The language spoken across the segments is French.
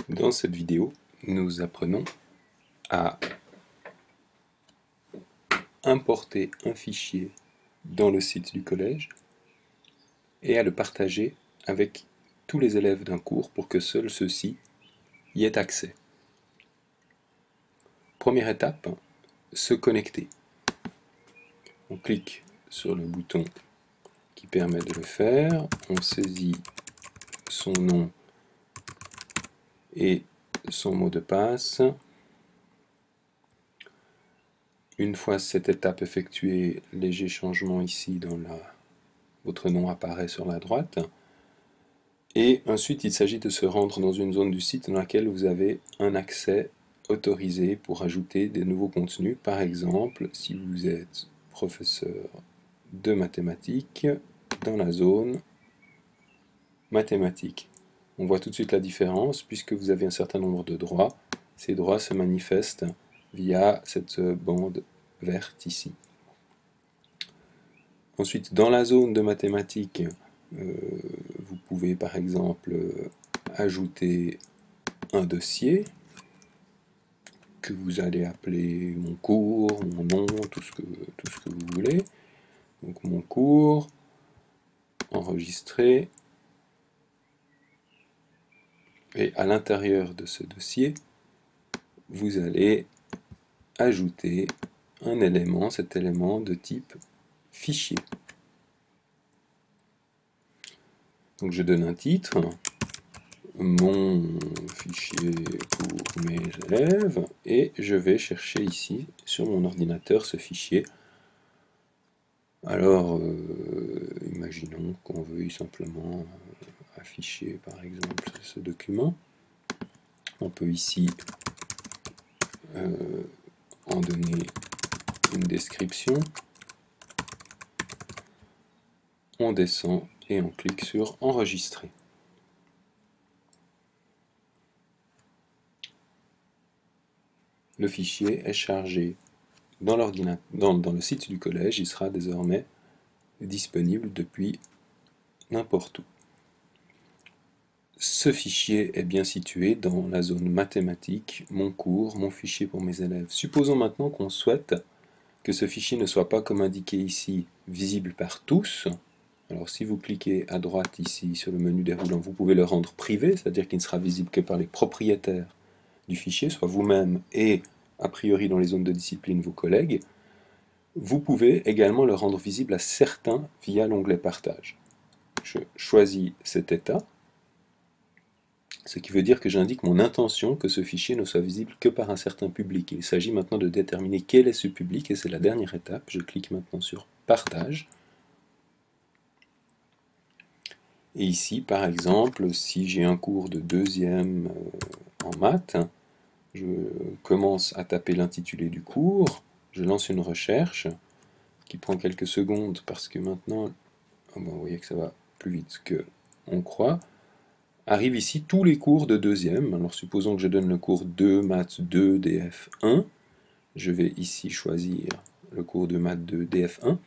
Dans cette vidéo, nous apprenons à importer un fichier dans le site du collège et à le partager avec tous les élèves d'un cours pour que seuls ceux-ci y aient accès. Première étape, se connecter. On clique sur le bouton qui permet de le faire, on saisit son nom et son mot de passe. Une fois cette étape effectuée, léger changement ici dans votre nom apparaît sur la droite. Et ensuite, il s'agit de se rendre dans une zone du site dans laquelle vous avez un accès autorisé pour ajouter des nouveaux contenus. Par exemple, si vous êtes professeur de mathématiques, dans la zone mathématiques. On voit tout de suite la différence puisque vous avez un certain nombre de droits. Ces droits se manifestent via cette bande verte ici. Ensuite, dans la zone de mathématiques, vous pouvez par exemple ajouter un dossier que vous allez appeler mon cours, mon nom, tout ce que vous voulez. Donc mon cours, enregistrer. Et à l'intérieur de ce dossier, vous allez ajouter un élément, cet élément de type fichier. Donc je donne un titre, mon fichier pour mes élèves, et je vais chercher ici sur mon ordinateur ce fichier. Alors, imaginons qu'on veuille simplement afficher par exemple ce document. On peut ici en donner une description. On descend et on clique sur enregistrer. Le fichier est chargé dans le site du collège. Il sera désormais disponible depuis n'importe où. Ce fichier est bien situé dans la zone mathématiques, mon cours, mon fichier pour mes élèves. Supposons maintenant qu'on souhaite que ce fichier ne soit pas, comme indiqué ici, visible par tous. Alors si vous cliquez à droite ici sur le menu déroulant, vous pouvez le rendre privé, c'est-à-dire qu'il ne sera visible que par les propriétaires du fichier, soit vous-même et a priori dans les zones de discipline vos collègues. Vous pouvez également le rendre visible à certains via l'onglet Partage. Je choisis cet état, ce qui veut dire que j'indique mon intention que ce fichier ne soit visible que par un certain public. Il s'agit maintenant de déterminer quel est ce public, et c'est la dernière étape. Je clique maintenant sur Partage. Et ici, par exemple, si j'ai un cours de deuxième en maths, je commence à taper l'intitulé du cours, je lance une recherche qui prend quelques secondes parce que maintenant, vous voyez que ça va plus vite qu'on croit. Arrivent ici tous les cours de deuxième. Alors supposons que je donne le cours 2 maths 2 DF1. Je vais ici choisir le cours de maths 2 DF1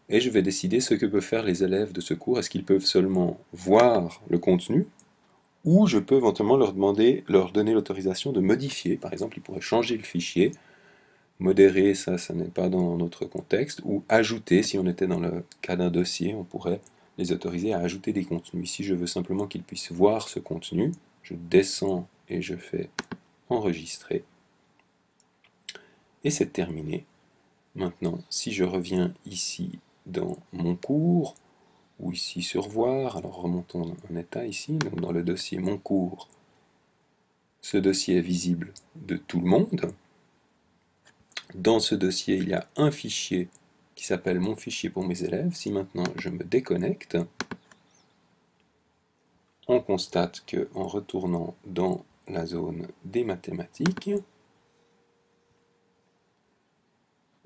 et je vais décider ce que peuvent faire les élèves de ce cours. Est-ce qu'ils peuvent seulement voir le contenu ou je peux éventuellement leur donner l'autorisation de modifier. Par exemple, ils pourraient changer le fichier, modérer, ça n'est pas dans notre contexte, ou ajouter, si on était dans le cas d'un dossier, on pourrait les autoriser à ajouter des contenus. Ici, je veux simplement qu'ils puissent voir ce contenu. Je descends et je fais enregistrer. Et c'est terminé. Maintenant, si je reviens ici dans mon cours, ou ici sur voir, alors remontons un état ici, donc dans le dossier mon cours, ce dossier est visible de tout le monde. Dans ce dossier, il y a un fichier qui s'appelle mon fichier pour mes élèves. Si maintenant je me déconnecte, on constate qu'en retournant dans la zone des mathématiques,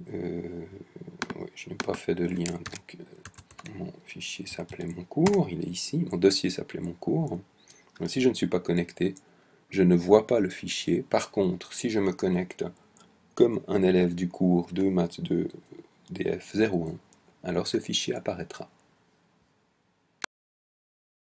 je n'ai pas fait de lien, donc mon fichier s'appelait mon cours, il est ici, mon dossier s'appelait mon cours. Donc, si je ne suis pas connecté, je ne vois pas le fichier. Par contre, si je me connecte comme un élève du cours 2 maths 2 DF01, alors ce fichier apparaîtra.